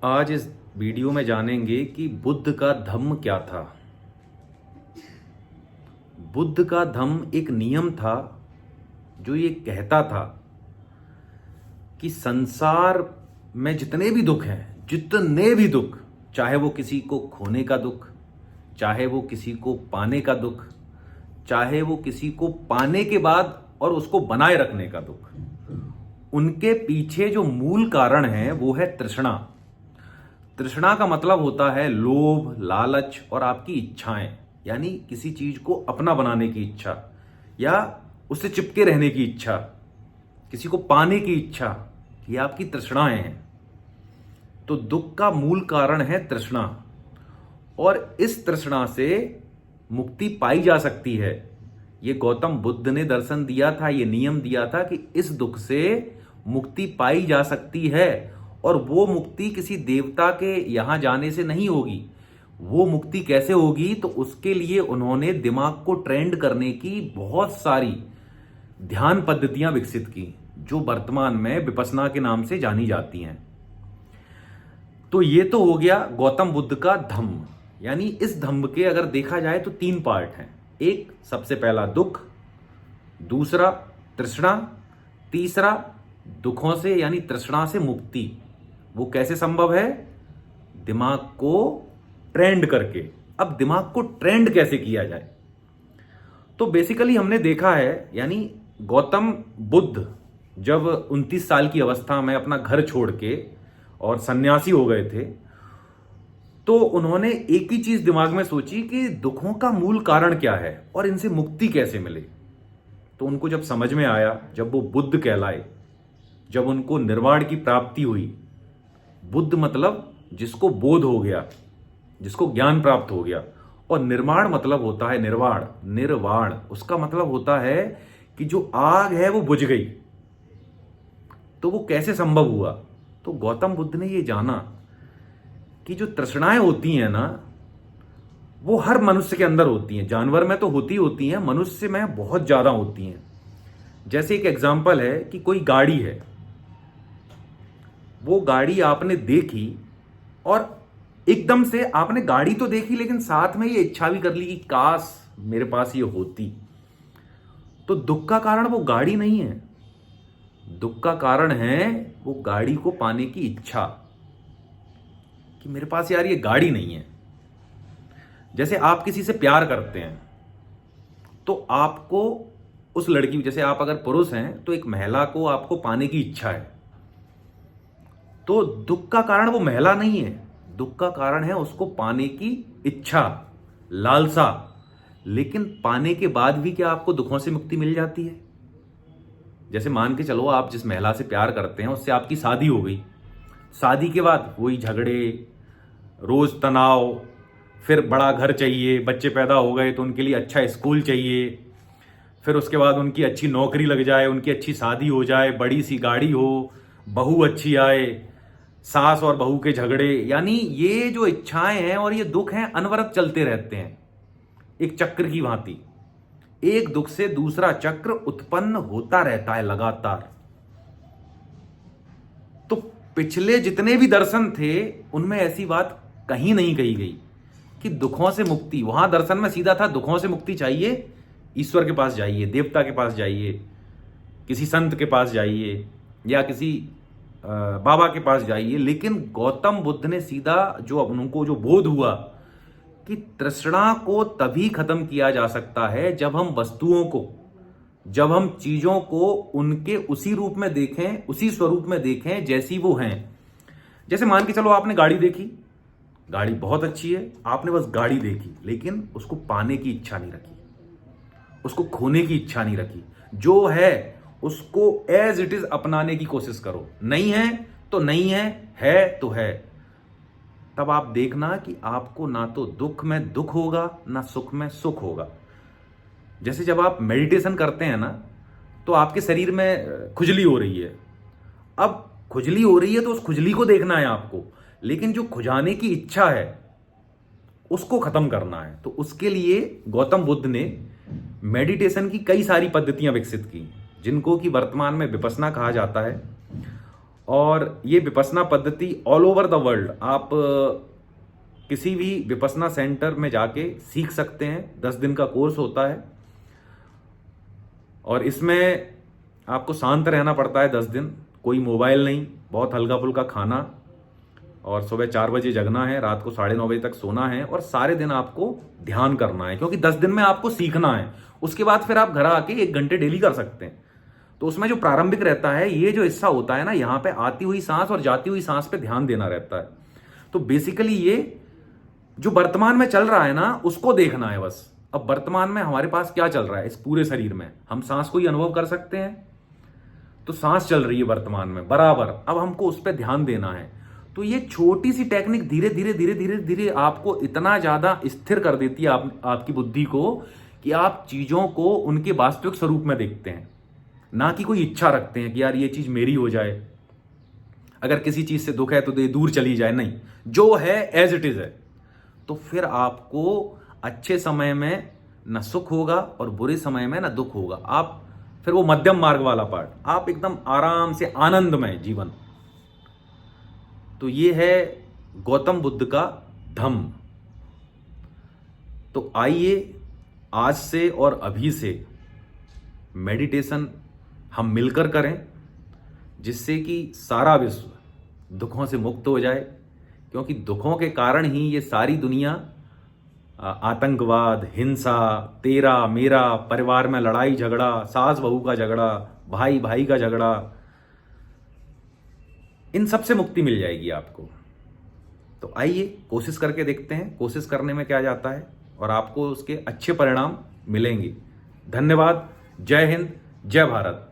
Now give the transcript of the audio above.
आज इस वीडियो में जानेंगे कि बुद्ध का धम्म क्या था। बुद्ध का धम्म एक नियम था जो ये कहता था कि संसार में जितने भी दुख हैं, जितने भी दुख, चाहे वो किसी को खोने का दुख, चाहे वो किसी को पाने का दुख, चाहे वो किसी को पाने के बाद और उसको बनाए रखने का दुख, उनके पीछे जो मूल कारण है वो है तृष्णा। तृष्णा का मतलब होता है लोभ, लालच और आपकी इच्छाएं, यानी किसी चीज को अपना बनाने की इच्छा या उससे चिपके रहने की इच्छा, किसी को पाने की इच्छा, ये आपकी तृष्णाएं हैं। तो दुख का मूल कारण है तृष्णा, और इस तृष्णा से मुक्ति पाई जा सकती है। ये गौतम बुद्ध ने दर्शन दिया था, ये नियम दिया था कि इस दुख से मुक्ति पाई जा सकती है, और वो मुक्ति किसी देवता के यहां जाने से नहीं होगी। वो मुक्ति कैसे होगी? तो उसके लिए उन्होंने दिमाग को ट्रेंड करने की बहुत सारी ध्यान पद्धतियां विकसित की, जो वर्तमान में विपश्यना के नाम से जानी जाती हैं। तो ये तो हो गया गौतम बुद्ध का धम्म, यानी इस धम्म के अगर देखा जाए तो 3 पार्ट हैं। एक, सबसे पहला दुख, दूसरा तृष्णा, तीसरा दुखों से यानी तृष्णा से मुक्ति। वो कैसे संभव है? दिमाग को ट्रेंड करके। अब दिमाग को ट्रेंड कैसे किया जाए? तो बेसिकली हमने देखा है, यानी गौतम बुद्ध जब 29 साल की अवस्था में अपना घर छोड़ के और सन्यासी हो गए थे, तो उन्होंने एक ही चीज दिमाग में सोची कि दुखों का मूल कारण क्या है और इनसे मुक्ति कैसे मिले। तो उनको जब समझ में आया, जब वो बुद्ध कहलाए, जब उनको निर्वाण की प्राप्ति हुई, बुद्ध मतलब जिसको बोध हो गया, जिसको ज्ञान प्राप्त हो गया, और निर्माण मतलब होता है निर्वाण, निर्वाण उसका मतलब होता है कि जो आग है वो बुझ गई। तो वो कैसे संभव हुआ? तो गौतम बुद्ध ने ये जाना कि जो तृष्णाएं होती हैं ना, वो हर मनुष्य के अंदर होती हैं। जानवर में तो होती हैं, मनुष्य में बहुत ज्यादा होती हैं। जैसे एक एग्जाम्पल है कि कोई गाड़ी है, वो गाड़ी आपने देखी और एकदम से आपने गाड़ी तो देखी, लेकिन साथ में ये इच्छा भी कर ली कि काश मेरे पास ये होती। तो दुख का कारण वो गाड़ी नहीं है, दुख का कारण है वो गाड़ी को पाने की इच्छा, कि मेरे पास यार ये गाड़ी नहीं है। जैसे आप किसी से प्यार करते हैं तो आपको उस लड़की, जैसे आप अगर पुरुष हैं तो एक महिला को आपको पाने की इच्छा है, तो दुख का कारण वो महिला नहीं है, दुख का कारण है उसको पाने की इच्छा, लालसा। लेकिन पाने के बाद भी क्या आपको दुखों से मुक्ति मिल जाती है? जैसे मान के चलो आप जिस महिला से प्यार करते हैं उससे आपकी शादी हो गई, शादी के बाद वही झगड़े, रोज तनाव, फिर बड़ा घर चाहिए, बच्चे पैदा हो गए तो उनके लिए अच्छा स्कूल चाहिए, फिर उसके बाद उनकी अच्छी नौकरी लग जाए, उनकी अच्छी शादी हो जाए, बड़ी सी गाड़ी हो, बहू अच्छी आए, सास और बहू के झगड़े, यानी ये जो इच्छाएं हैं और ये दुख हैं अनवरत चलते रहते हैं, एक चक्र की भांति। एक दुख से दूसरा चक्र उत्पन्न होता रहता है लगातार। तो पिछले जितने भी दर्शन थे उनमें ऐसी बात कहीं नहीं कही गई कि दुखों से मुक्ति। वहां दर्शन में सीधा था दुखों से मुक्ति चाहिए, ईश्वर के पास जाइए, देवता के पास जाइए, किसी संत के पास जाइए, या किसी बाबा के पास जाइए। लेकिन गौतम बुद्ध ने सीधा जो उनको जो बोध हुआ कि तृष्णा को तभी खत्म किया जा सकता है जब हम वस्तुओं को, जब हम चीजों को उनके उसी रूप में देखें, उसी स्वरूप में देखें जैसी वो हैं। जैसे मान के चलो आपने गाड़ी देखी, गाड़ी बहुत अच्छी है, आपने बस गाड़ी देखी, लेकिन उसको पाने की इच्छा नहीं रखी, उसको खोने की इच्छा नहीं रखी। जो है उसको एज इट इज अपनाने की कोशिश करो। नहीं है तो नहीं है तो है। तब आप देखना कि आपको ना तो दुख में दुख होगा, ना सुख में सुख होगा। जैसे जब आप मेडिटेशन करते हैं ना, तो आपके शरीर में खुजली हो रही है। अब खुजली हो रही है तो उस खुजली को देखना है आपको, लेकिन जो खुजाने की इच्छा है उसको खत्म करना है। तो उसके लिए गौतम बुद्ध ने मेडिटेशन की कई सारी पद्धतियां विकसित की, जिनको कि वर्तमान में विपश्यना कहा जाता है। और ये विपश्यना पद्धति ऑल ओवर द वर्ल्ड आप किसी भी विपश्यना सेंटर में जाके सीख सकते हैं। 10 दिन का कोर्स होता है और इसमें आपको शांत रहना पड़ता है 10 दिन, कोई मोबाइल नहीं, बहुत हल्का फुल्का खाना और सुबह 4 बजे जगना है, रात को 9:30 बजे तक सोना है और सारे दिन आपको ध्यान करना है, क्योंकि 10 दिन में आपको सीखना है। उसके बाद फिर आप घर आके 1 घंटे डेली कर सकते हैं। तो उसमें जो प्रारंभिक रहता है, ये जो हिस्सा होता है ना, यहाँ पे आती हुई सांस और जाती हुई सांस पे ध्यान देना रहता है। तो बेसिकली ये जो वर्तमान में चल रहा है ना, उसको देखना है बस। अब वर्तमान में हमारे पास क्या चल रहा है इस पूरे शरीर में, हम सांस को ही अनुभव कर सकते हैं। तो सांस चल रही है वर्तमान में बराबर, अब हमको उस पर ध्यान देना है। तो ये छोटी सी टेक्निक धीरे धीरे धीरे धीरे धीरे आपको इतना ज्यादा स्थिर कर देती है आपकी बुद्धि को, कि आप चीजों को उनके वास्तविक स्वरूप में देखते हैं, ना कि कोई इच्छा रखते हैं कि यार ये चीज मेरी हो जाए, अगर किसी चीज से दुख है तो दूर चली जाए। नहीं, जो है एज इट इज है। तो फिर आपको अच्छे समय में न सुख होगा और बुरे समय में न दुख होगा। आप फिर वो मध्यम मार्ग वाला पार्ट, आप एकदम आराम से आनंदमय जीवन। तो ये है गौतम बुद्ध का धम्म। तो आइए आज से और अभी से मेडिटेशन हम मिलकर करें, जिससे कि सारा विश्व दुखों से मुक्त हो जाए, क्योंकि दुखों के कारण ही ये सारी दुनिया आतंकवाद, हिंसा, तेरा मेरा, परिवार में लड़ाई झगड़ा, सास बहू का झगड़ा, भाई भाई का झगड़ा, इन सब से मुक्ति मिल जाएगी आपको। तो आइए कोशिश करके देखते हैं, कोशिश करने में क्या जाता है और आपको उसके अच्छे परिणाम मिलेंगे। धन्यवाद। जय हिंद, जय भारत।